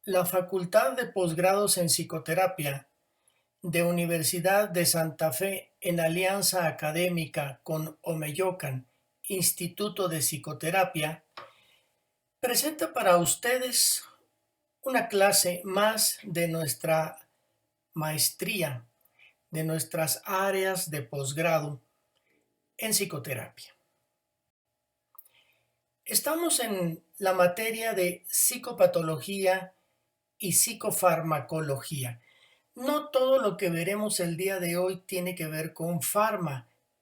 La Facultad de Posgrados en Psicoterapia de Universidad de Santa Fe, en alianza académica con Omeyocan, Instituto de Psicoterapia, presenta para ustedes una clase más de nuestra maestría, de nuestras áreas de posgrado en psicoterapia. Estamos en la materia de psicopatología y psicofarmacología. No todo lo que veremos el día de hoy tiene que ver con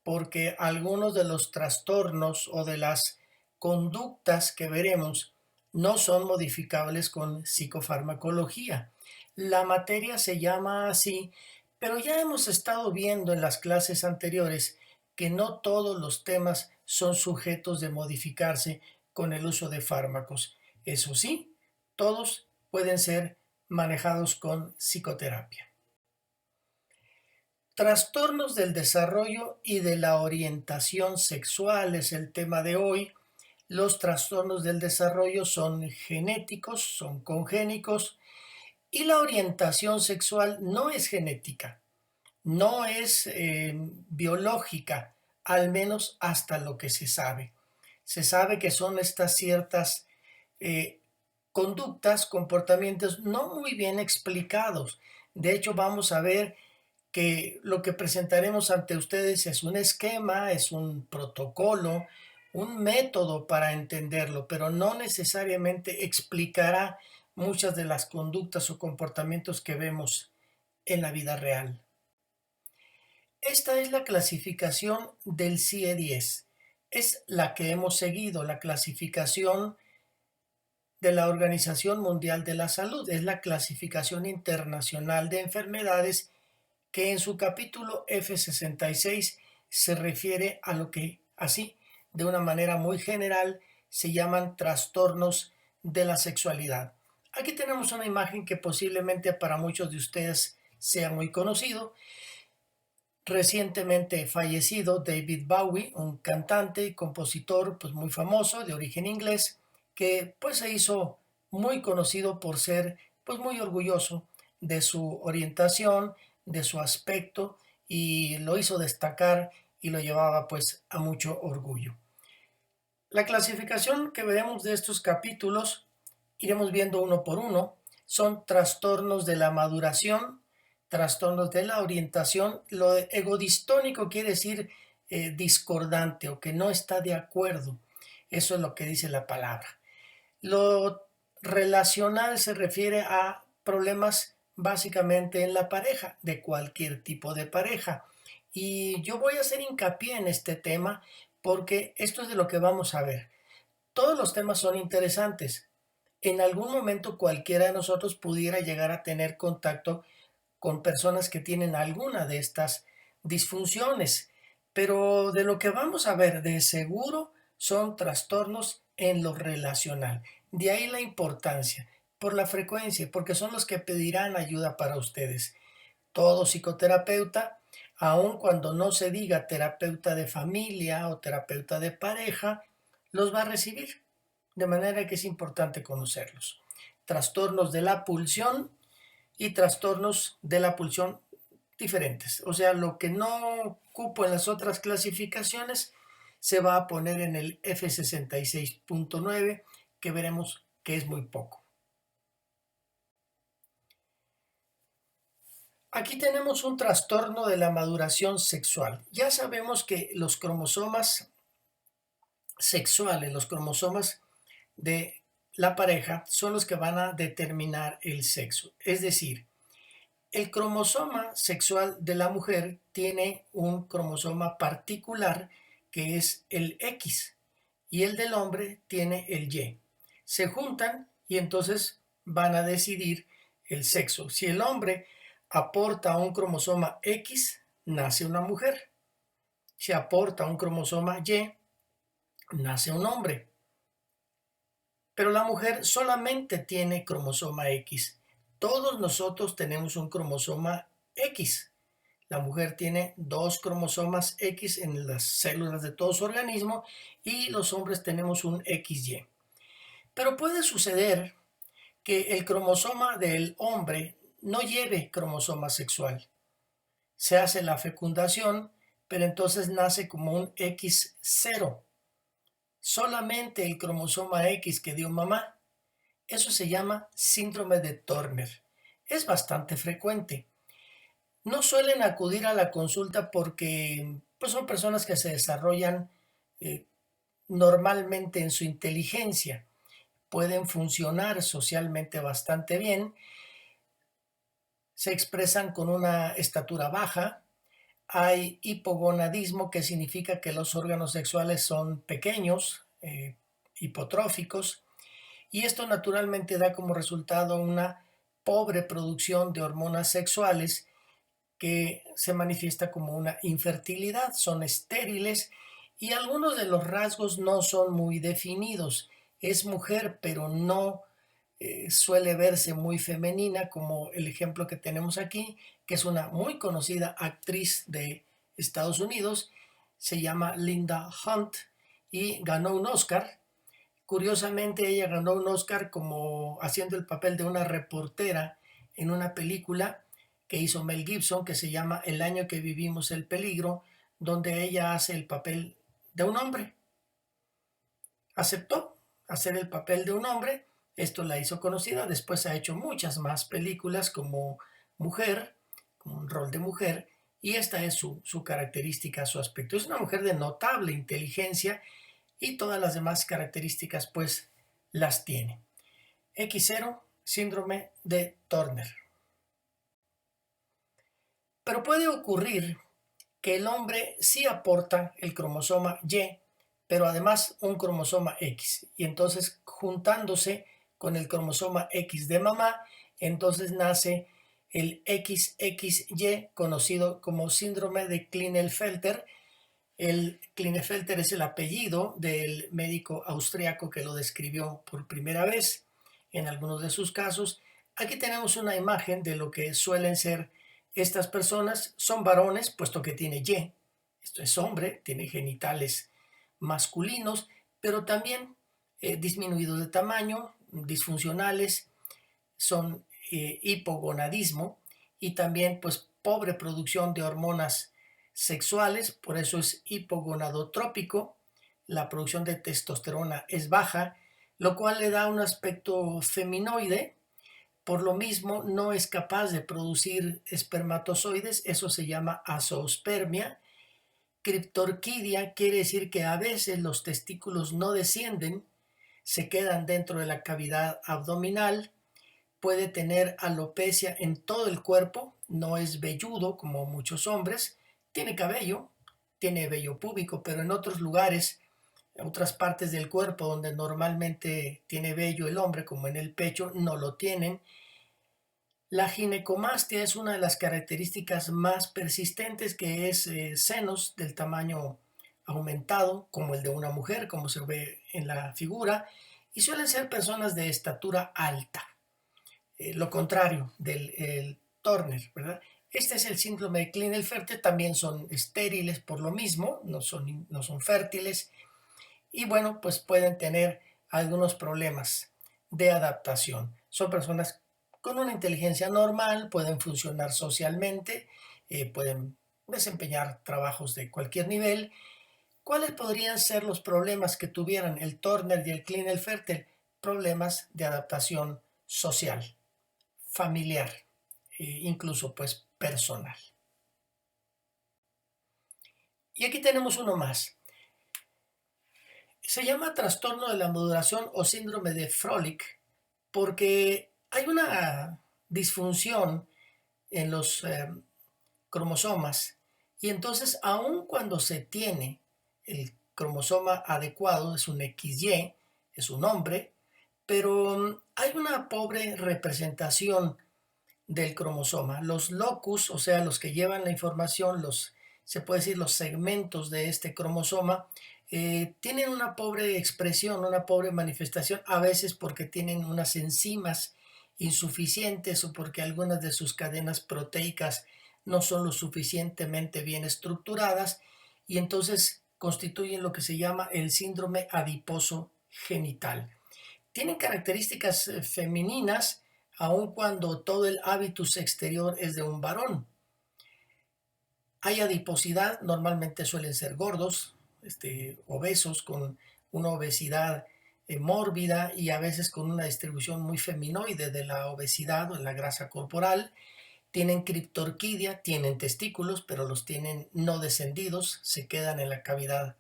porque algunos de los trastornos o de las conductas que veremos no son modificables con psicofarmacología. La materia se llama así, pero ya hemos estado viendo en las clases anteriores que no todos los temas son sujetos de modificarse con el uso de fármacos. Eso sí, todos pueden ser manejados con psicoterapia. Trastornos del desarrollo y de la orientación sexual es el tema de hoy. Los trastornos del desarrollo son genéticos, son congénicos, y la orientación sexual no es genética, no es biológica, al menos hasta lo que se sabe. Se sabe que son estas ciertas conductas, comportamientos no muy bien explicados. De hecho, vamos a ver que lo que presentaremos ante ustedes es un esquema, es un protocolo, un método para entenderlo, pero no necesariamente explicará muchas de las conductas o comportamientos que vemos en la vida real. Esta es la clasificación del CIE-10. Es la que hemos seguido, la clasificación de la Organización Mundial de la Salud. Es la clasificación internacional de enfermedades que en su capítulo F66 se refiere a lo que así, de una manera muy general, se llaman trastornos de la sexualidad. Aquí tenemos una imagen que posiblemente para muchos de ustedes sea muy conocido. Recientemente fallecido David Bowie, un cantante y compositor pues muy famoso de origen inglés, que pues se hizo muy conocido por ser pues muy orgulloso de su orientación, de su aspecto, y lo hizo destacar y lo llevaba pues a mucho orgullo. La clasificación que veremos de estos capítulos, iremos viendo uno por uno, son trastornos de la maduración, trastornos de la orientación. Lo egodistónico quiere decir discordante o que no está de acuerdo. Eso es lo que dice la palabra. Lo relacional se refiere a problemas básicamente en la pareja, de cualquier tipo de pareja. Y yo voy a hacer hincapié en este tema porque esto es de lo que vamos a ver. Todos los temas son interesantes. En algún momento cualquiera de nosotros pudiera llegar a tener contacto con personas que tienen alguna de estas disfunciones, pero de lo que vamos a ver de seguro son trastornos en lo relacional. De ahí la importancia, por la frecuencia, porque son los que pedirán ayuda para ustedes. Todo psicoterapeuta, aun cuando no se diga terapeuta de familia o terapeuta de pareja, los va a recibir, de manera que es importante conocerlos. Trastornos de la pulsión y trastornos de la pulsión diferentes. O sea, lo que no cupo en las otras clasificaciones se va a poner en el F66.9, que veremos que es muy poco. Aquí tenemos un trastorno de la maduración sexual. Ya sabemos que los cromosomas sexuales, los cromosomas de la pareja, son los que van a determinar el sexo. Es decir, el cromosoma sexual de la mujer tiene un cromosoma particular que es el X y el del hombre tiene el Y. Se juntan y entonces van a decidir el sexo. Si el hombre aporta un cromosoma X, nace una mujer. Si aporta un cromosoma Y, nace un hombre. Pero la mujer solamente tiene cromosoma X. Todos nosotros tenemos un cromosoma X. La mujer tiene dos cromosomas X en las células de todo su organismo y los hombres tenemos un XY. Pero puede suceder que el cromosoma del hombre no lleve cromosoma sexual. Se hace la fecundación, pero entonces nace como un X0. Solamente el cromosoma X que dio mamá. Eso se llama síndrome de Turner. Es bastante frecuente. No suelen acudir a la consulta porque pues, son personas que se desarrollan eh, normalmente en su inteligencia. Pueden funcionar socialmente bastante bien. Se expresan con una estatura baja. Hay hipogonadismo, que significa que los órganos sexuales son pequeños, hipotróficos, y esto naturalmente da como resultado una pobre producción de hormonas sexuales que se manifiesta como una infertilidad. Son estériles y algunos de los rasgos no son muy definidos. Es mujer, pero no suele verse muy femenina, como el ejemplo que tenemos aquí, que es una muy conocida actriz de Estados Unidos, se llama Linda Hunt y ganó un Oscar. Curiosamente, ella ganó un Oscar como haciendo el papel de una reportera en una película que hizo Mel Gibson, que se llama El año que vivimos el peligro, donde ella hace el papel de un hombre. Aceptó hacer el papel de un hombre, esto la hizo conocida, después ha hecho muchas más películas como mujer, como un rol de mujer, y esta es su característica, su aspecto. Es una mujer de notable inteligencia y todas las demás características pues las tiene. X0, síndrome de Turner. Pero puede ocurrir que el hombre sí aporta el cromosoma Y, pero además un cromosoma X. Y entonces juntándose con el cromosoma X de mamá, entonces nace el XXY, conocido como síndrome de Klinefelter. El Klinefelter es el apellido del médico austriaco que lo describió por primera vez en algunos de sus casos. Aquí tenemos una imagen de lo que suelen ser estas personas. Son varones, puesto que tiene Y. Esto es hombre, tiene genitales masculinos, pero también disminuidos de tamaño, disfuncionales, son hipogonadismo y también pues pobre producción de hormonas sexuales, por eso es hipogonadotrópico. La producción de testosterona es baja, lo cual le da un aspecto feminoide. Por lo mismo no es capaz de producir espermatozoides, eso se llama azoospermia. Criptorquidia quiere decir que a veces los testículos no descienden, se quedan dentro de la cavidad abdominal. Puede tener alopecia en todo el cuerpo, no es velludo como muchos hombres, tiene cabello, tiene vello púbico, pero en otros lugares, en otras partes del cuerpo donde normalmente tiene vello el hombre, como en el pecho, no lo tienen. La ginecomastia es una de las características más persistentes, que es senos del tamaño aumentado, como el de una mujer, como se ve en la figura, y suelen ser personas de estatura alta. Lo contrario del Turner, ¿verdad? Este es el síndrome de Klinefelter, también son estériles por lo mismo, no son fértiles, y bueno, pues pueden tener algunos problemas de adaptación. Son personas con una inteligencia normal, pueden funcionar socialmente, pueden desempeñar trabajos de cualquier nivel. ¿Cuáles podrían ser los problemas que tuvieran el Turner y el Klinefelter? Problemas de adaptación social, familiar, incluso pues personal. Y aquí tenemos uno más. Se llama trastorno de la maduración o síndrome de Froelich porque hay una disfunción en los cromosomas, y entonces aun cuando se tiene el cromosoma adecuado, es un XY, es un hombre, pero hay una pobre representación del cromosoma. Los locus, o sea, los que llevan la información, se puede decir los segmentos de este cromosoma, tienen una pobre expresión, una pobre manifestación, a veces porque tienen unas enzimas insuficientes o porque algunas de sus cadenas proteicas no son lo suficientemente bien estructuradas, y entonces constituyen lo que se llama el síndrome adiposo genital. tienen características femeninas, aun cuando todo el hábitus exterior es de un varón. Hay adiposidad, normalmente suelen ser gordos, obesos, con una obesidad mórbida y a veces con una distribución muy feminoide de la obesidad o de la grasa corporal. Tienen criptorquidia, tienen testículos, pero los tienen no descendidos, se quedan en la cavidad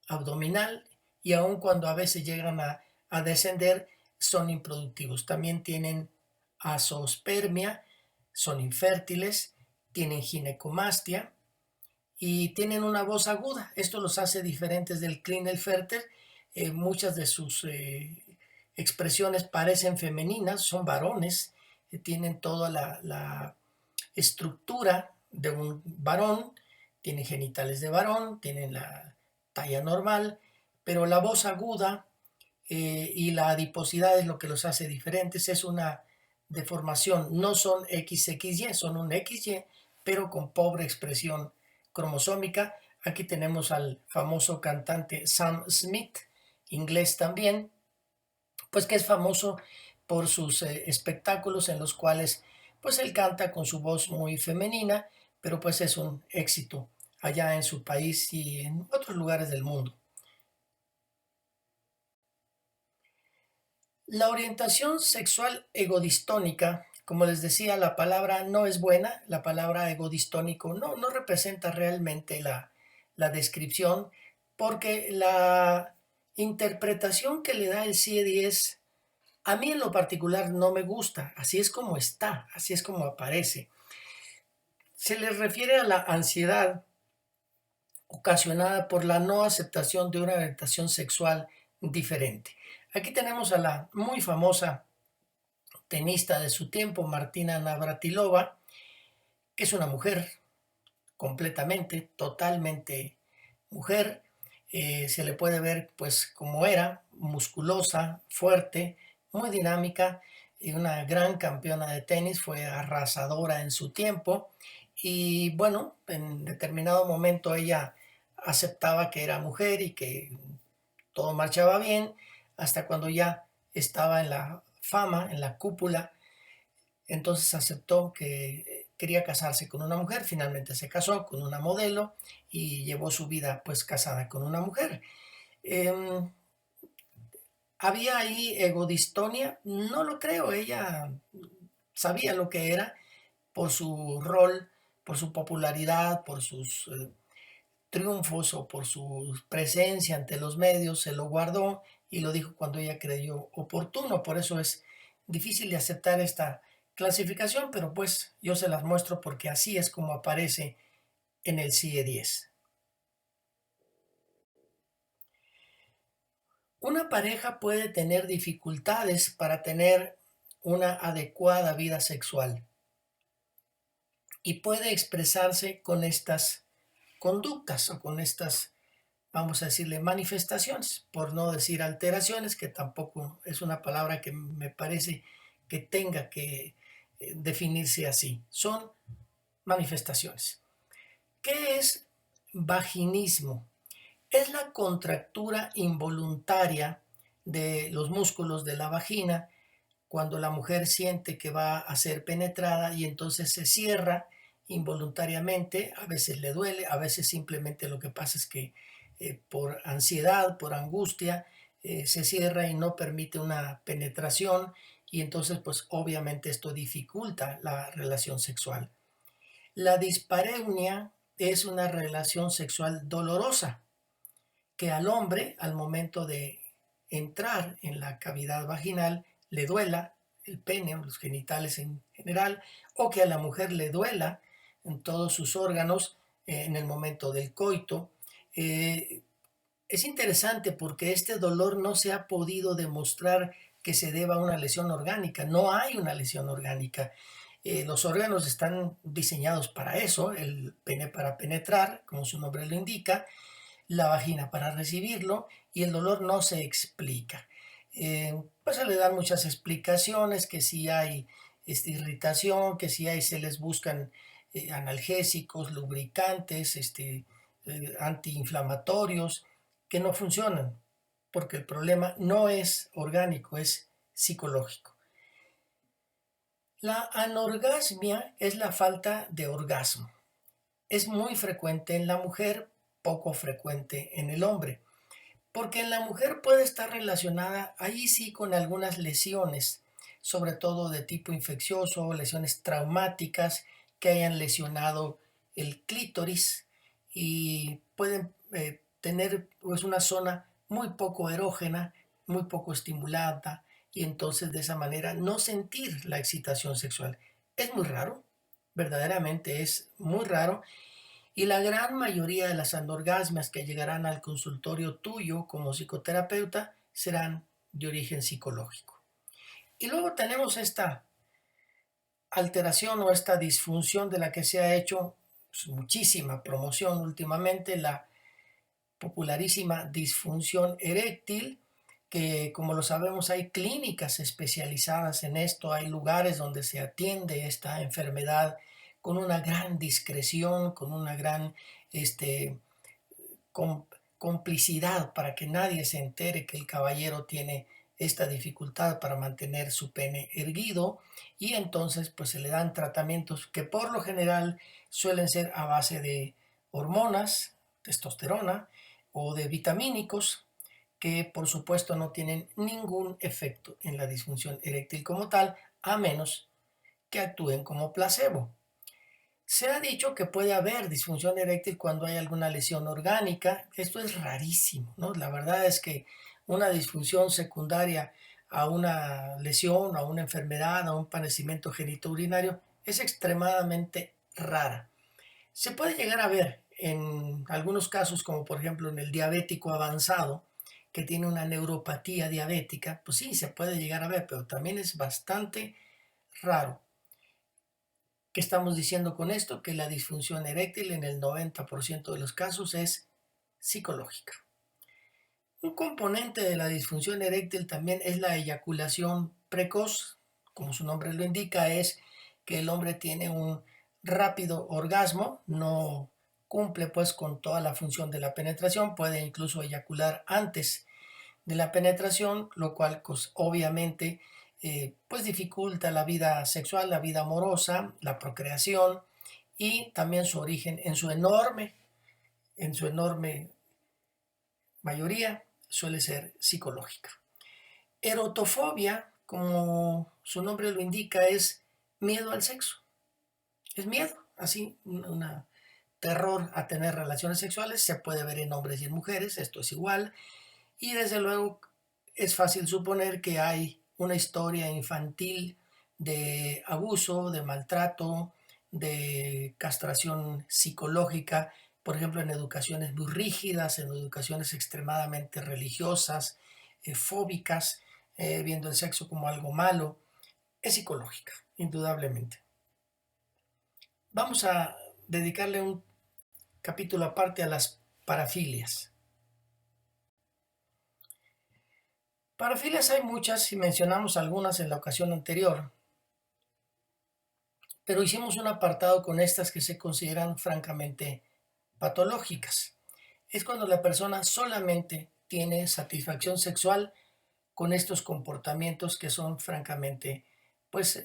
abdominal y aun cuando a veces llegan a descender, son improductivos. También tienen azoospermia, son infértiles, tienen ginecomastia y tienen una voz aguda. Esto los hace diferentes del Klinefelter. Muchas de sus expresiones parecen femeninas, son varones, tienen toda la estructura de un varón, tienen genitales de varón, tienen la talla normal, pero la voz aguda y la adiposidad es lo que los hace diferentes. Es una deformación, no son XXY, son un XY, pero con pobre expresión cromosómica. Aquí tenemos al famoso cantante Sam Smith, inglés también, pues que es famoso por sus espectáculos en los cuales pues él canta con su voz muy femenina, pero pues es un éxito allá en su país y en otros lugares del mundo. La orientación sexual egodistónica, como les decía, la palabra no es buena, la palabra egodistónico no representa realmente la descripción, porque la interpretación que le da el CIE-10 a mí en lo particular no me gusta, así es como está, así es como aparece. Se le refiere a la ansiedad ocasionada por la no aceptación de una orientación sexual diferente. Aquí tenemos a la muy famosa tenista de su tiempo, Martina Navratilova, que es una mujer completamente, totalmente mujer. Se le puede ver pues como era, musculosa, fuerte, muy dinámica, y una gran campeona de tenis, fue arrasadora en su tiempo y bueno, en determinado momento ella aceptaba que era mujer y que todo marchaba bien, hasta cuando ya estaba en la fama, en la cúpula, entonces aceptó que quería casarse con una mujer, finalmente se casó con una modelo y llevó su vida pues casada con una mujer. Eh, ¿Había ahí egodistonia? No lo creo, ella sabía lo que era por su rol, por su popularidad, por sus triunfos o por su presencia ante los medios, se lo guardó y lo dijo cuando ella creyó oportuno. Por eso es difícil de aceptar esta clasificación, pero pues yo se las muestro porque así es como aparece en el CIE-10. Una pareja puede tener dificultades para tener una adecuada vida sexual y puede expresarse con estas conductas o con estas, vamos a decirle, manifestaciones, por no decir alteraciones, que tampoco es una palabra que me parece que tenga que definirse así. Son manifestaciones. ¿Qué es vaginismo? Es la contractura involuntaria de los músculos de la vagina cuando la mujer siente que va a ser penetrada y entonces se cierra involuntariamente, a veces le duele, a veces simplemente lo que pasa es que por ansiedad, por angustia, se cierra y no permite una penetración y entonces pues obviamente esto dificulta la relación sexual. La dispareunia es una relación sexual dolorosa que al hombre al momento de entrar en la cavidad vaginal le duela el pene o los genitales en general, o que a la mujer le duela en todos sus órganos en el momento del coito. Eh, es interesante porque este dolor no se ha podido demostrar que se deba a una lesión orgánica, no hay una lesión orgánica. Los órganos están diseñados para eso, el pene para penetrar, como su nombre lo indica, la vagina para recibirlo y el dolor no se explica. Pues se le dan muchas explicaciones, que si hay irritación, que si hay, se les buscan analgésicos, lubricantes, antiinflamatorios, que no funcionan. porque el problema no es orgánico, es psicológico. La anorgasmia es la falta de orgasmo. Es muy frecuente en la mujer, poco frecuente en el hombre, porque en la mujer puede estar relacionada ahí sí con algunas lesiones, sobre todo de tipo infeccioso, lesiones traumáticas que hayan lesionado el clítoris y pueden tener pues una zona muy poco erógena, muy poco estimulada y entonces de esa manera no sentir la excitación sexual. Es muy raro, verdaderamente es muy raro y la gran mayoría de las anorgasmias que llegarán al consultorio tuyo como psicoterapeuta serán de origen psicológico. Y luego tenemos esta alteración o esta disfunción de la que se ha hecho pues, muchísima promoción últimamente, la popularísima disfunción eréctil, que como lo sabemos hay clínicas especializadas en esto, hay lugares donde se atiende esta enfermedad con una gran discreción, con una gran este, com complicidad para que nadie se entere que el caballero tiene esta dificultad para mantener su pene erguido y entonces pues se le dan tratamientos que por lo general suelen ser a base de hormonas, testosterona o de vitamínicos que por supuesto no tienen ningún efecto en la disfunción eréctil como tal, a menos que actúen como placebo. Se ha dicho que puede haber disfunción eréctil cuando hay alguna lesión orgánica. Esto es rarísimo, ¿no? La verdad es que una disfunción secundaria a una lesión, a una enfermedad, a un padecimiento genitourinario es extremadamente rara. Se puede llegar a ver en algunos casos, como por ejemplo en el diabético avanzado, que tiene una neuropatía diabética, pues sí, se puede llegar a ver, pero también es bastante raro. ¿Qué estamos diciendo con esto? Que la disfunción eréctil en el 90% de los casos es psicológica. Un componente de la disfunción eréctil también es la eyaculación precoz. Como su nombre lo indica, es que el hombre tiene un rápido orgasmo, no cumple pues con toda la función de la penetración, puede incluso eyacular antes de la penetración, lo cual pues, obviamente pues dificulta la vida sexual, la vida amorosa, la procreación y también su origen en su enorme mayoría suele ser psicológica. Erotofobia, como su nombre lo indica, es miedo al sexo. Es miedo, así, una terror a tener relaciones sexuales. Se puede ver en hombres y en mujeres, esto es igual. Y desde luego es fácil suponer que hay una historia infantil de abuso, de maltrato, de castración psicológica, por ejemplo, en educaciones muy rígidas, en educaciones extremadamente religiosas, fóbicas, viendo el sexo como algo malo, es psicológica, indudablemente. Vamos a dedicarle un capítulo aparte a las parafilias. Parafilias hay muchas y mencionamos algunas en la ocasión anterior, pero hicimos un apartado con estas que se consideran francamente patológicas. Es cuando la persona solamente tiene satisfacción sexual con estos comportamientos que son francamente, pues,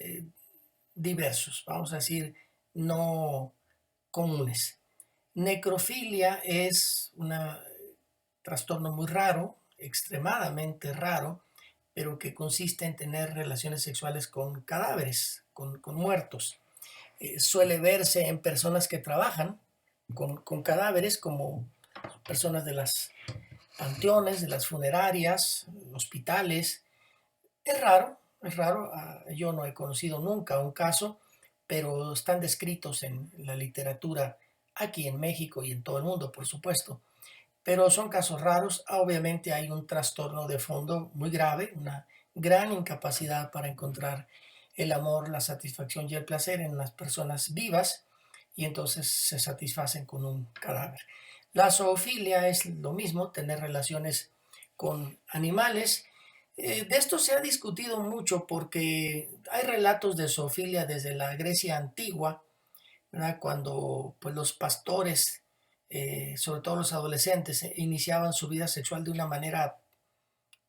diversos, vamos a decir, no comunes. Necrofilia es un trastorno muy raro, extremadamente raro, pero que consiste en tener relaciones sexuales con cadáveres, con muertos. Suele verse en personas que trabajan con cadáveres, como personas de las panteones, de las funerarias, hospitales. Es raro, yo no he conocido nunca un caso, pero están descritos en la literatura aquí en México y en todo el mundo, por supuesto. Pero son casos raros, obviamente hay un trastorno de fondo muy grave, una gran incapacidad para encontrar el amor, la satisfacción y el placer en las personas vivas y entonces se satisfacen con un cadáver. La zoofilia es lo mismo, tener relaciones con animales. De esto se ha discutido mucho porque hay relatos de zoofilia desde la Grecia antigua, ¿verdad? Cuando pues, los pastores, sobre todo los adolescentes, iniciaban su vida sexual de una manera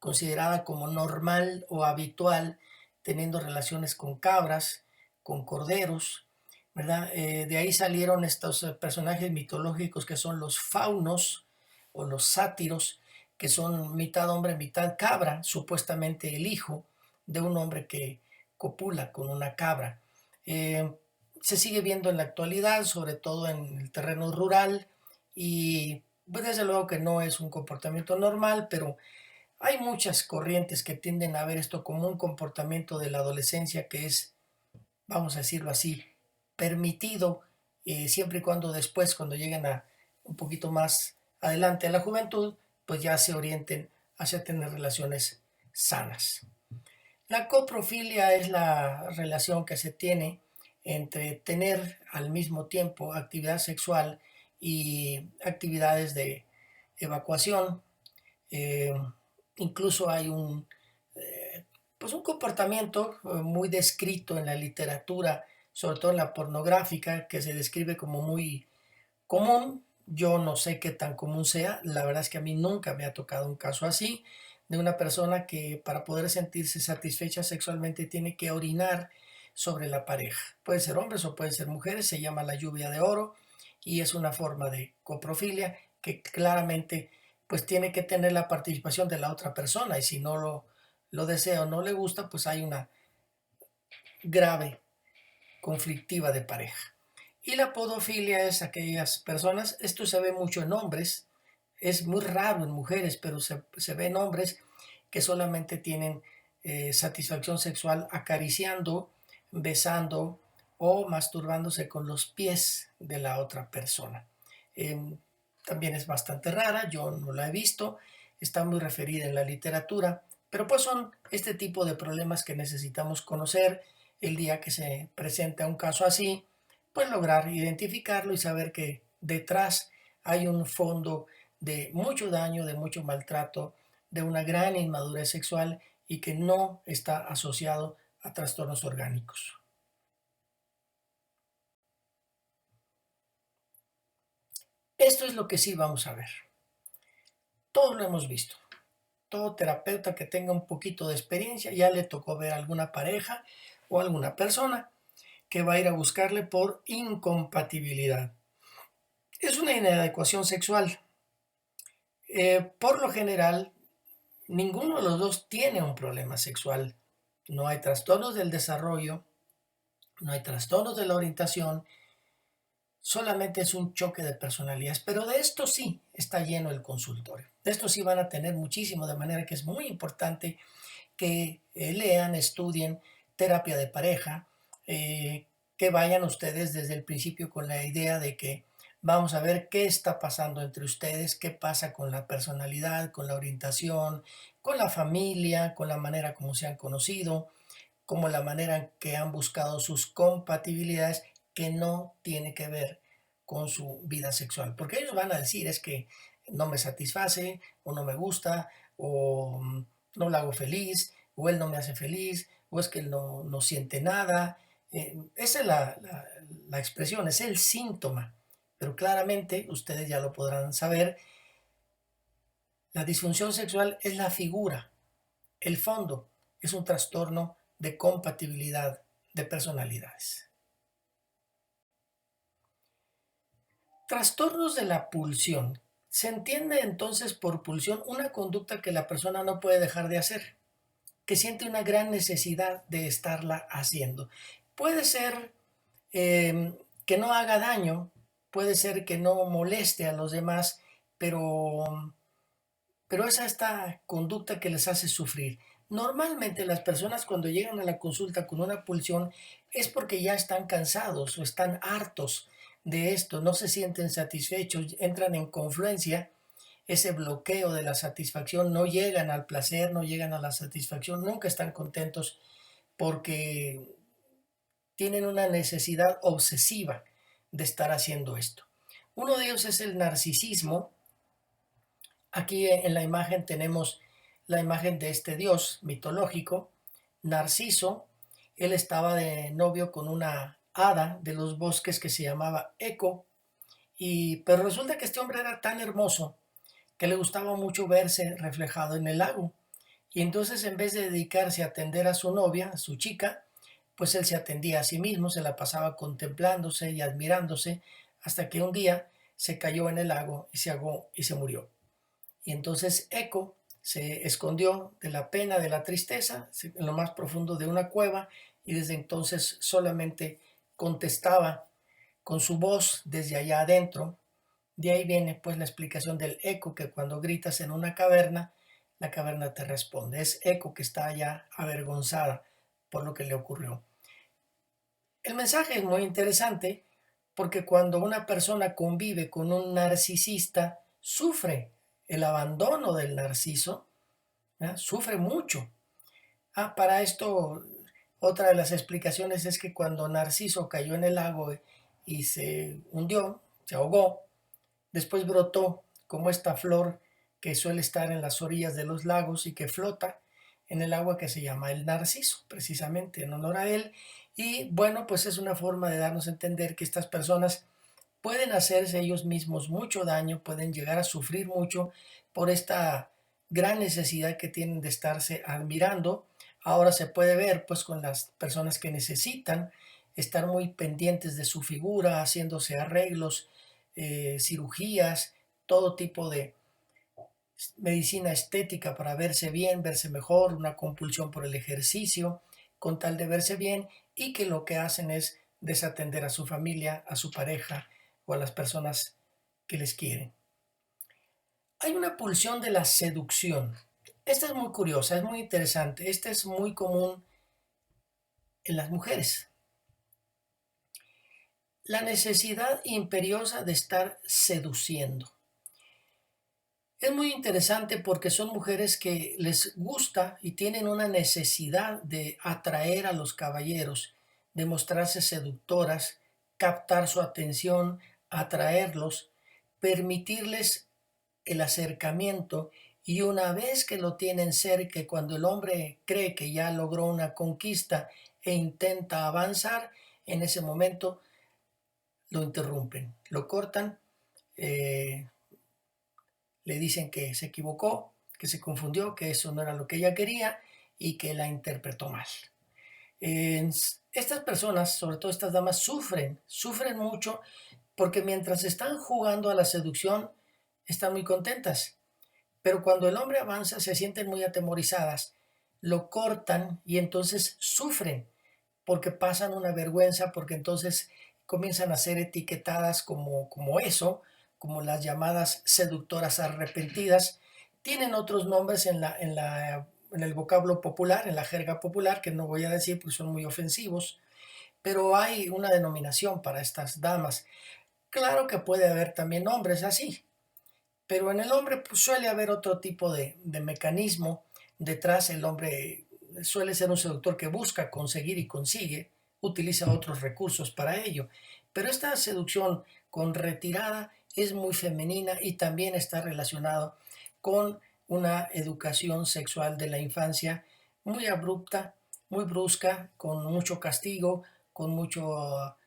considerada como normal o habitual, teniendo relaciones con cabras, con corderos, ¿verdad? De ahí salieron estos personajes mitológicos que son los faunos o los sátiros, que son mitad hombre, mitad cabra, supuestamente el hijo de un hombre que copula con una cabra. Eh, Se sigue viendo en la actualidad, sobre todo en el terreno rural, y pues desde luego que no es un comportamiento normal, pero hay muchas corrientes que tienden a ver esto como un comportamiento de la adolescencia que es, vamos a decirlo así, permitido, siempre y cuando después, cuando lleguen a un poquito más adelante a la juventud, pues ya se orienten hacia tener relaciones sanas. La coprofilia es la relación que se tiene entre tener al mismo tiempo actividad sexual y actividades de evacuación. Eh, Incluso hay pues un comportamiento muy descrito en la literatura, sobre todo en la pornográfica, que se describe como muy común. Yo no sé qué tan común sea, la verdad es que a mí nunca me ha tocado un caso así, de una persona que para poder sentirse satisfecha sexualmente tiene que orinar sobre la pareja. Puede ser hombres o puede ser mujeres, se llama la lluvia de oro y es una forma de coprofilia que claramente pues tiene que tener la participación de la otra persona y si no lo desea o no le gusta, pues hay una grave conflictiva de pareja. Y la podofilia es aquellas personas, esto se ve mucho en hombres, es muy raro en mujeres, pero se ve en hombres que solamente tienen satisfacción sexual acariciando, besando o masturbándose con los pies de la otra persona. Eh, También es bastante rara, yo no la he visto, está muy referida en la literatura, pero pues son este tipo de problemas que necesitamos conocer el día que se presenta un caso así, pues lograr identificarlo y saber que detrás hay un fondo de mucho daño, de mucho maltrato, de una gran inmadurez sexual y que no está asociado a trastornos orgánicos. Esto es lo que sí vamos a ver. Todos lo hemos visto. Todo terapeuta que tenga un poquito de experiencia ya le tocó ver a alguna pareja o alguna persona que va a ir a buscarle por incompatibilidad. Es una inadecuación sexual. Por lo general, ninguno de los dos tiene un problema sexual. No hay trastornos del desarrollo, no hay trastornos de la orientación, solamente es un choque de personalidades. Pero de esto sí está lleno el consultorio. De esto sí van a tener muchísimo, de manera que es muy importante que lean, estudien terapia de pareja, que vayan ustedes desde el principio con la idea de que vamos a ver qué está pasando entre ustedes, qué pasa con la personalidad, con la orientación, con la familia, con la manera como se han conocido, como la manera en que han buscado sus compatibilidades, que no tiene que ver con su vida sexual. Porque ellos van a decir es que no me satisface, o no me gusta, o no lo hago feliz, o él no me hace feliz, o es que él no siente nada. Esa es la expresión, es el síntoma. Pero claramente, ustedes ya lo podrán saber, la disfunción sexual es la figura, el fondo es un trastorno de compatibilidad de personalidades. Trastornos de la pulsión. Se entiende entonces por pulsión una conducta que la persona no puede dejar de hacer, que siente una gran necesidad de estarla haciendo. Puede ser que no haga daño, puede ser que no moleste a los demás, pero es esta conducta que les hace sufrir. Normalmente las personas cuando llegan a la consulta con una pulsión es porque ya están cansados o están hartos de esto, no se sienten satisfechos, entran en confluencia, ese bloqueo de la satisfacción, no llegan al placer, no llegan a la satisfacción, nunca están contentos porque tienen una necesidad obsesiva de estar haciendo esto. Uno de ellos es el narcisismo. Aquí en la imagen tenemos la imagen de este dios mitológico, Narciso. Él estaba de novio con una hada de los bosques que se llamaba Eco, pero resulta que este hombre era tan hermoso que le gustaba mucho verse reflejado en el lago. Y entonces en vez de dedicarse a atender a su novia, a su chica, pues él se atendía a sí mismo, se la pasaba contemplándose y admirándose, hasta que un día se cayó en el lago y se ahogó y se murió. Y entonces Eco se escondió de la pena, de la tristeza, en lo más profundo de una cueva, y desde entonces solamente contestaba con su voz desde allá adentro. De ahí viene pues la explicación del eco, que cuando gritas en una caverna, la caverna te responde. Es eco que está allá avergonzada por lo que le ocurrió. El mensaje es muy interesante porque cuando una persona convive con un narcisista, sufre el abandono del narciso, ¿ya? Sufre mucho. Para esto, otra de las explicaciones es que cuando Narciso cayó en el lago y se hundió, se ahogó, después brotó como esta flor que suele estar en las orillas de los lagos y que flota en el agua, que se llama el narciso, precisamente en honor a él. Y bueno, pues es una forma de darnos a entender que estas personas pueden hacerse ellos mismos mucho daño, pueden llegar a sufrir mucho por esta gran necesidad que tienen de estarse admirando. Ahora se puede ver pues con las personas que necesitan estar muy pendientes de su figura, haciéndose arreglos, cirugías, todo tipo de medicina estética para verse bien, verse mejor, una compulsión por el ejercicio, con tal de verse bien, y que lo que hacen es desatender a su familia, a su pareja o a las personas que les quieren. Hay una pulsión de la seducción. Esta es muy curiosa, es muy interesante. Esta es muy común en las mujeres. La necesidad imperiosa de estar seduciendo. Es muy interesante porque son mujeres que les gusta y tienen una necesidad de atraer a los caballeros, de mostrarse seductoras, captar su atención, atraerlos, permitirles el acercamiento, y una vez que lo tienen cerca, cuando el hombre cree que ya logró una conquista e intenta avanzar, en ese momento lo interrumpen, lo cortan, eh, le dicen que se equivocó, que se confundió, que eso no era lo que ella quería y que la interpretó mal. Estas personas, sobre todo estas damas, sufren mucho porque mientras están jugando a la seducción, están muy contentas. Pero cuando el hombre avanza, se sienten muy atemorizadas, lo cortan y entonces sufren porque pasan una vergüenza, porque entonces comienzan a ser etiquetadas como eso, como las llamadas seductoras arrepentidas. Tienen otros nombres en el vocablo popular, en la jerga popular, que no voy a decir porque son muy ofensivos, pero hay una denominación para estas damas. Claro que puede haber también hombres así, pero en el hombre pues, suele haber otro tipo de mecanismo detrás. El hombre suele ser un seductor que busca conseguir y consigue, utiliza otros recursos para ello. Pero esta seducción con retirada es muy femenina y también está relacionado con una educación sexual de la infancia muy abrupta, muy brusca, con mucho castigo, con mucho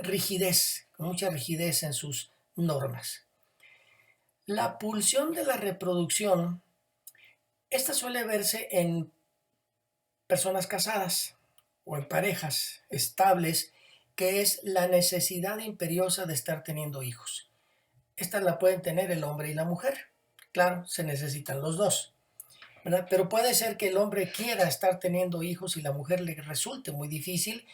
rigidez, con mucha rigidez en sus normas. La pulsión de la reproducción, esta suele verse en personas casadas o en parejas estables, que es la necesidad imperiosa de estar teniendo hijos. Esta la pueden tener el hombre y la mujer. Claro, se necesitan los dos, ¿verdad? Pero puede ser que el hombre quiera estar teniendo hijos y la mujer le resulte muy difícil,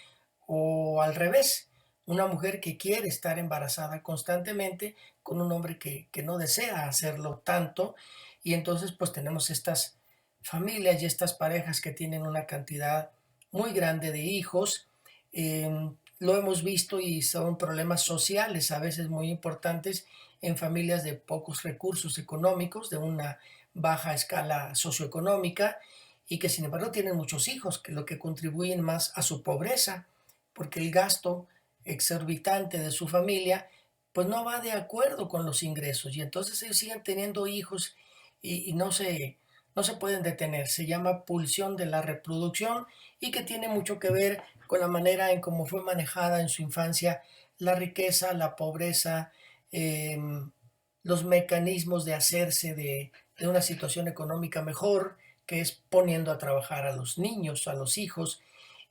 o al revés, una mujer que quiere estar embarazada constantemente con un hombre que no desea hacerlo tanto, y entonces pues tenemos estas familias y estas parejas que tienen una cantidad muy grande de hijos. Eh, lo hemos visto y son problemas sociales a veces muy importantes en familias de pocos recursos económicos, de una baja escala socioeconómica, y que sin embargo tienen muchos hijos, que lo que contribuyen más a su pobreza, porque el gasto exorbitante de su familia pues no va de acuerdo con los ingresos, y entonces ellos siguen teniendo hijos y no se pueden detener. Se llama pulsión de la reproducción, y que tiene mucho que ver con la manera en cómo fue manejada en su infancia la riqueza, la pobreza, los mecanismos de hacerse de una situación económica mejor, que es poniendo a trabajar a los niños, a los hijos.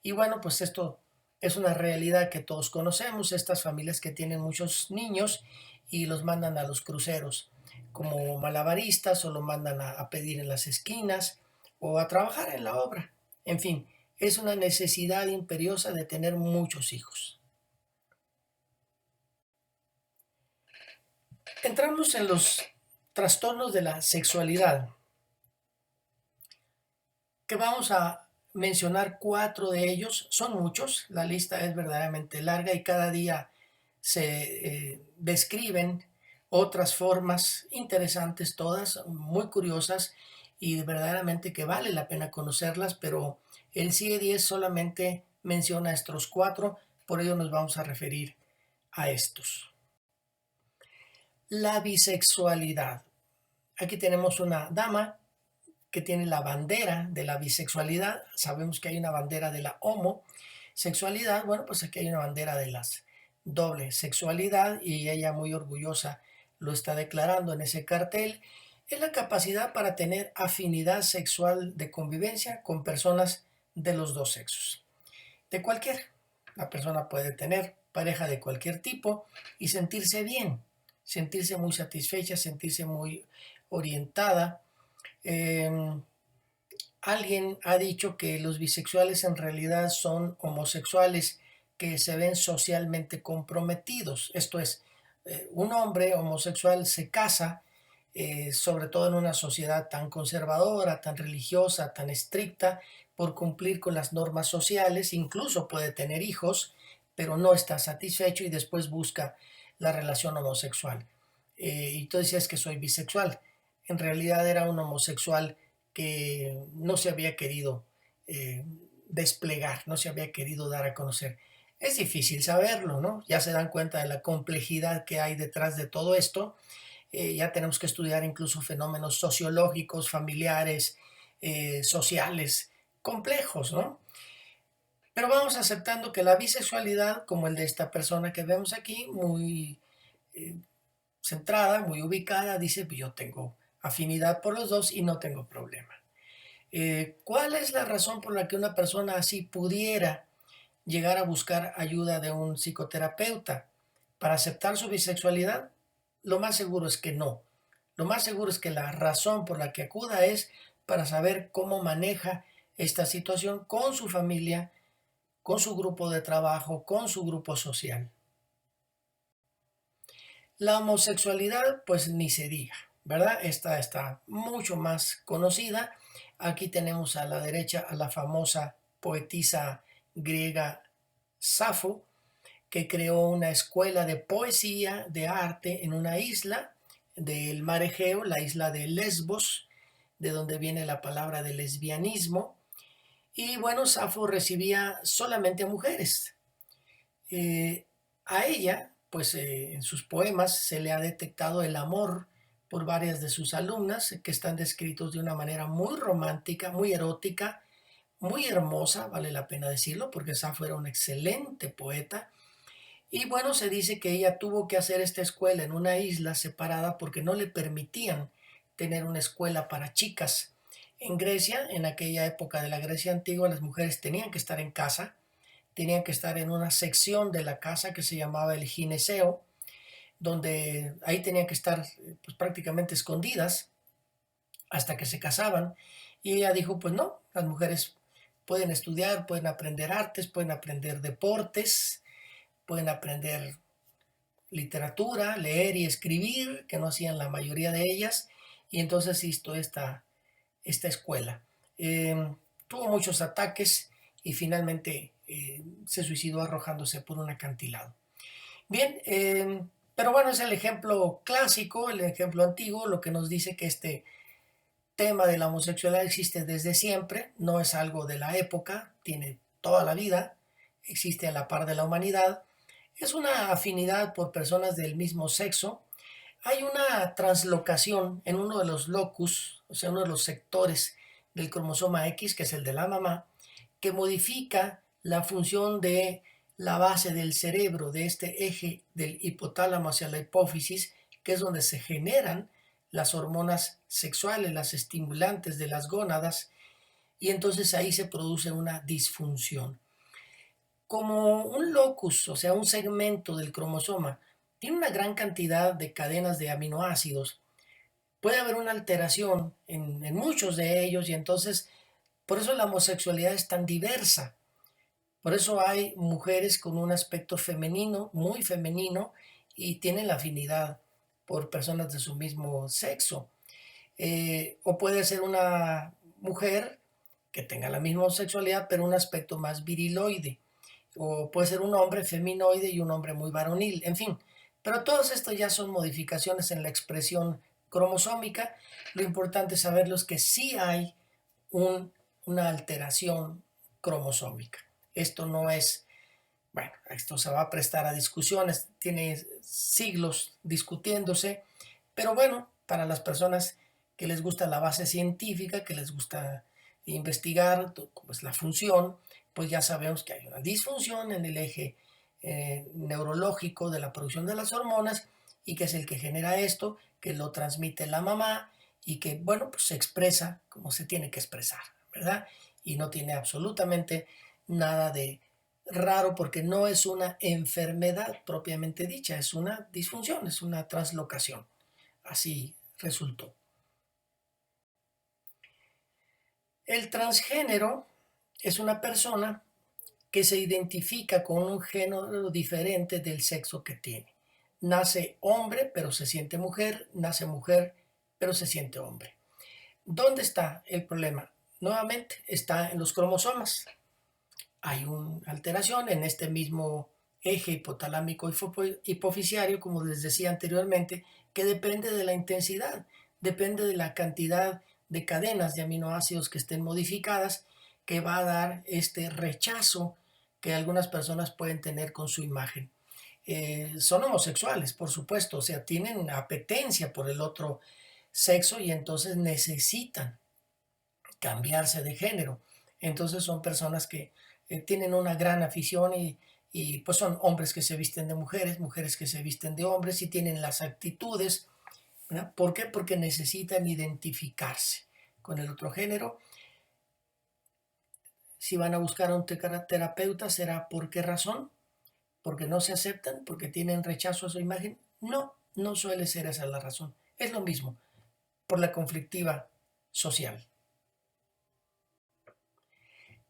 Y bueno, pues esto es una realidad que todos conocemos, estas familias que tienen muchos niños y los mandan a los cruceros como malabaristas o lo mandan a pedir en las esquinas o a trabajar en la obra. En fin, es una necesidad imperiosa de tener muchos hijos. Entramos en los trastornos de la sexualidad, que vamos a mencionar 4 de ellos. Son muchos, la lista es verdaderamente larga y cada día se describen otras formas interesantes, todas muy curiosas y verdaderamente que vale la pena conocerlas, pero el CIE-10 solamente menciona estos 4, por ello nos vamos a referir a estos. La bisexualidad. Aquí tenemos una dama que tiene la bandera de la bisexualidad. Sabemos que hay una bandera de la homosexualidad. Bueno, pues aquí hay una bandera de la doble sexualidad y ella muy orgullosa lo está declarando en ese cartel. Es la capacidad para tener afinidad sexual de convivencia con personas de los dos sexos. De cualquier. La persona puede tener pareja de cualquier tipo y sentirse bien, sentirse muy satisfecha, sentirse muy orientada. Alguien ha dicho que los bisexuales en realidad son homosexuales que se ven socialmente comprometidos. Esto es, un hombre homosexual se casa, sobre todo en una sociedad tan conservadora, tan religiosa, tan estricta, por cumplir con las normas sociales, incluso puede tener hijos, pero no está satisfecho y después busca la relación homosexual. Y tú decías que soy bisexual. En realidad era un homosexual que no se había querido eh, desplegar, no se había querido dar a conocer. Es difícil saberlo, ¿no? Ya se dan cuenta de la complejidad que hay detrás de todo esto. Ya tenemos que estudiar incluso fenómenos sociológicos, familiares, sociales, complejos, ¿no? Pero vamos aceptando que la bisexualidad, como el de esta persona que vemos aquí, muy eh, centrada, muy ubicada, dice, pues yo tengo afinidad por los dos y no tengo problema. ¿Cuál es la razón por la que una persona así pudiera llegar a buscar ayuda de un psicoterapeuta para aceptar su bisexualidad? Lo más seguro es que no. Lo más seguro es que la razón por la que acuda es para saber cómo maneja esta situación con su familia, con su grupo de trabajo, con su grupo social. La homosexualidad, pues ni se diga, ¿verdad? Esta está mucho más conocida. Aquí tenemos a la derecha a la famosa poetisa griega Safo, que creó una escuela de poesía, de arte en una isla del mar Egeo, la isla de Lesbos, de donde viene la palabra de lesbianismo. Y bueno, Safo recibía solamente a mujeres. A ella, pues en sus poemas se le ha detectado el amor por varias de sus alumnas, que están descritos de una manera muy romántica, muy erótica, muy hermosa, vale la pena decirlo, porque Safo era un excelente poeta. Y bueno, se dice que ella tuvo que hacer esta escuela en una isla separada porque no le permitían tener una escuela para chicas. En Grecia, en aquella época de la Grecia antigua, las mujeres tenían que estar en casa, tenían que estar en una sección de la casa que se llamaba el gineceo, donde ahí tenían que estar pues, prácticamente escondidas hasta que se casaban. Y ella dijo, pues no, las mujeres pueden estudiar, pueden aprender artes, pueden aprender deportes, pueden aprender literatura, leer y escribir, que no hacían la mayoría de ellas, y entonces hizo esta escuela. Tuvo muchos ataques y finalmente se suicidó arrojándose por un acantilado. Bien, pero bueno, es el ejemplo clásico, el ejemplo antiguo, lo que nos dice que este tema de la homosexualidad existe desde siempre, no es algo de la época, tiene toda la vida, existe a la par de la humanidad, es una afinidad por personas del mismo sexo. Hay una translocación en uno de los locus, o sea, uno de los sectores del cromosoma X, que es el de la mamá, que modifica la función de la base del cerebro, de este eje del hipotálamo hacia la hipófisis, que es donde se generan las hormonas sexuales, las estimulantes de las gónadas, y entonces ahí se produce una disfunción. Como un locus, o sea, un segmento del cromosoma, tiene una gran cantidad de cadenas de aminoácidos, puede haber una alteración en muchos de ellos y entonces por eso la homosexualidad es tan diversa. Por eso hay mujeres con un aspecto femenino, muy femenino, y tienen la afinidad por personas de su mismo sexo. O puede ser una mujer que tenga la misma sexualidad, pero un aspecto más viriloide. O puede ser un hombre feminoide y un hombre muy varonil, en fin. Pero todos estos ya son modificaciones en la expresión cromosómica. Lo importante saberlo es que sí hay un, una alteración cromosómica. Esto no es, bueno, esto se va a prestar a discusiones, tiene siglos discutiéndose, pero bueno, para las personas que les gusta la base científica, que les gusta investigar cómo es la función, pues ya sabemos que hay una disfunción en el eje neurológico de la producción de las hormonas y que es el que genera esto, que lo transmite la mamá y que, bueno, pues se expresa como se tiene que expresar, ¿verdad? Y no tiene absolutamente nada de raro porque no es una enfermedad propiamente dicha, es una disfunción, es una translocación. Así resultó. El transgénero es una persona que se identifica con un género diferente del sexo que tiene. Nace hombre, pero se siente mujer, nace mujer, pero se siente hombre. ¿Dónde está el problema? Nuevamente, está en los cromosomas. Hay una alteración en este mismo eje hipotalámico hipofisiario, como les decía anteriormente, que depende de la intensidad, depende de la cantidad de cadenas de aminoácidos que estén modificadas, que va a dar este rechazo que algunas personas pueden tener con su imagen. Son homosexuales, por supuesto, o sea, tienen apetencia por el otro sexo y entonces necesitan cambiarse de género. Entonces son personas que tienen una gran afición y pues son hombres que se visten de mujeres, mujeres que se visten de hombres y tienen las actitudes. ¿Verdad? ¿Por qué? Porque necesitan identificarse con el otro género. Si van a buscar a un terapeuta, ¿será por qué razón? ¿Porque no se aceptan? ¿Porque tienen rechazo a su imagen? No, no suele ser esa la razón. Es lo mismo, por la conflictiva social.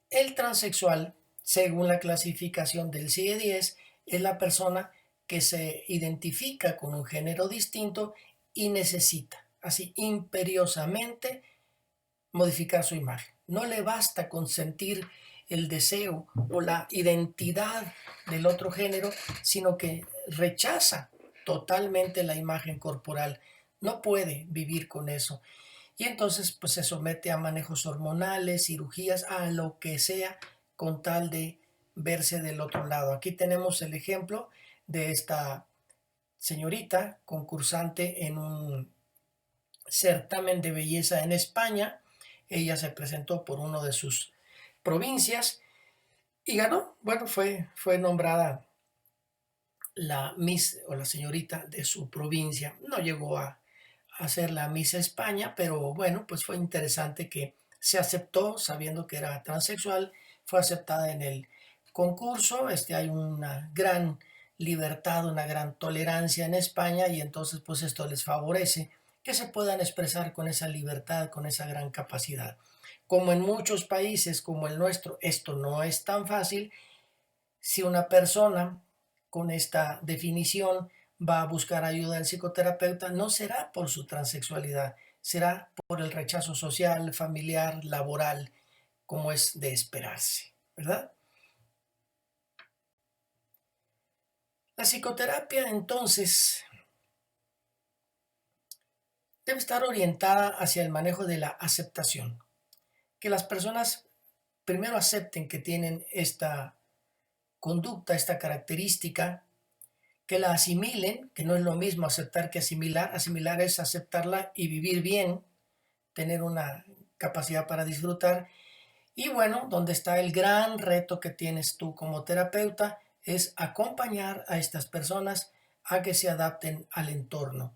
El transexual, según la clasificación del CIE-10, es la persona que se identifica con un género distinto y necesita, así imperiosamente, modificar su imagen. No le basta con sentir el deseo o la identidad del otro género, sino que rechaza totalmente la imagen corporal. No puede vivir con eso. Y entonces pues se somete a manejos hormonales, cirugías, a lo que sea, con tal de verse del otro lado. Aquí tenemos el ejemplo de esta señorita concursante en un certamen de belleza en España. Ella se presentó por una de sus provincias y ganó. Bueno, fue nombrada la Miss o la señorita de su provincia. No llegó a ser la Miss España, pero bueno, pues fue interesante que se aceptó sabiendo que era transexual, fue aceptada en el concurso. Hay una gran libertad, una gran tolerancia en España y entonces pues esto les favorece que se puedan expresar con esa libertad, con esa gran capacidad. Como en muchos países como el nuestro, esto no es tan fácil. Si una persona con esta definición va a buscar ayuda del psicoterapeuta, no será por su transexualidad, será por el rechazo social, familiar, laboral, como es de esperarse, ¿verdad? La psicoterapia entonces debe estar orientada hacia el manejo de la aceptación, que las personas primero acepten que tienen esta conducta, esta característica, que la asimilen, que no es lo mismo aceptar que asimilar. Asimilar es aceptarla y vivir bien, tener una capacidad para disfrutar. Y bueno, donde está el gran reto que tienes tú como terapeuta es acompañar a estas personas a que se adapten al entorno.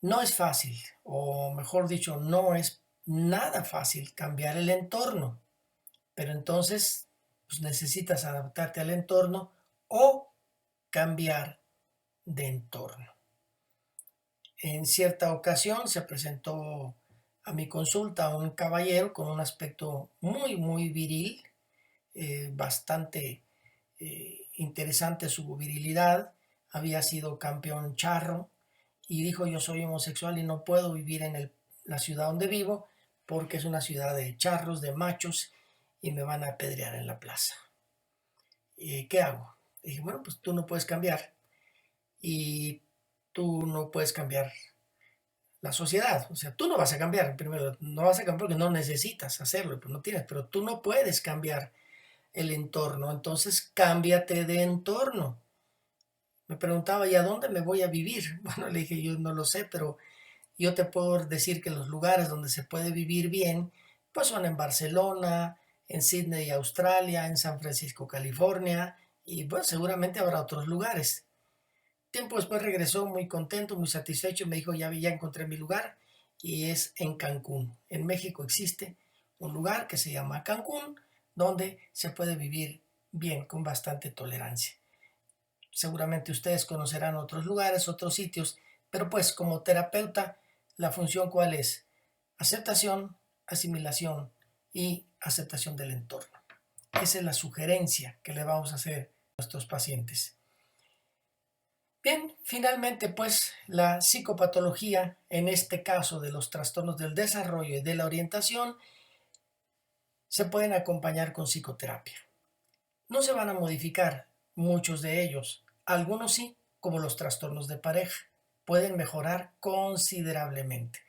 No es fácil, o mejor dicho, no es nada fácil cambiar el entorno, pero entonces pues necesitas adaptarte al entorno o cambiar de entorno. En cierta ocasión se presentó a mi consulta un caballero con un aspecto muy viril, bastante interesante su virilidad, había sido campeón charro y dijo: yo soy homosexual y no puedo vivir en la ciudad donde vivo porque es una ciudad de charros, de machos y me van a apedrear en la plaza. ¿Qué hago? Dije: bueno, pues tú no puedes cambiar y tú no puedes cambiar la sociedad. O sea, tú no vas a cambiar, primero, no vas a cambiar porque no necesitas hacerlo, pues no tienes, pero tú no puedes cambiar el entorno, entonces cámbiate de entorno. Me preguntaba: ¿y a dónde me voy a vivir? Bueno, le dije: yo no lo sé, pero yo te puedo decir que los lugares donde se puede vivir bien, pues son en Barcelona, en Sydney, Australia, en San Francisco, California, y pues seguramente habrá otros lugares. Tiempo después regresó muy contento, muy satisfecho, me dijo: ya encontré mi lugar y es en Cancún. En México existe un lugar que se llama Cancún, donde se puede vivir bien, con bastante tolerancia. Seguramente ustedes conocerán otros lugares, otros sitios, pero pues como terapeuta, la función ¿cuál es? Aceptación, asimilación y aceptación del entorno. Esa es la sugerencia que le vamos a hacer a nuestros pacientes. Bien, finalmente pues la psicopatología, en este caso de los trastornos del desarrollo y de la orientación, se pueden acompañar con psicoterapia. No se van a modificar muchos de ellos, algunos sí, como los trastornos de pareja, pueden mejorar considerablemente.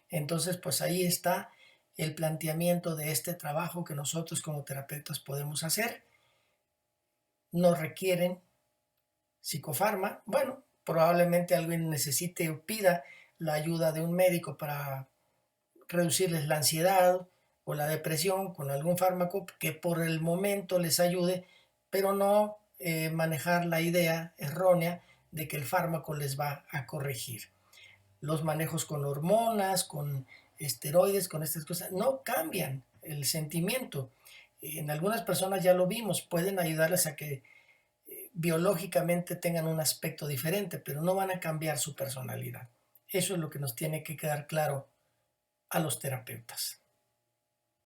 Entonces pues ahí está el planteamiento de este trabajo que nosotros como terapeutas podemos hacer. No requieren psicofarma. Bueno, probablemente alguien necesite o pida la ayuda de un médico para reducirles la ansiedad o la depresión con algún fármaco que por el momento les ayude, pero no manejar la idea errónea de que el fármaco les va a corregir. Los manejos con hormonas, con esteroides, con estas cosas, no cambian el sentimiento. En algunas personas ya lo vimos, pueden ayudarles a que biológicamente tengan un aspecto diferente, pero no van a cambiar su personalidad. Eso es lo que nos tiene que quedar claro a los terapeutas.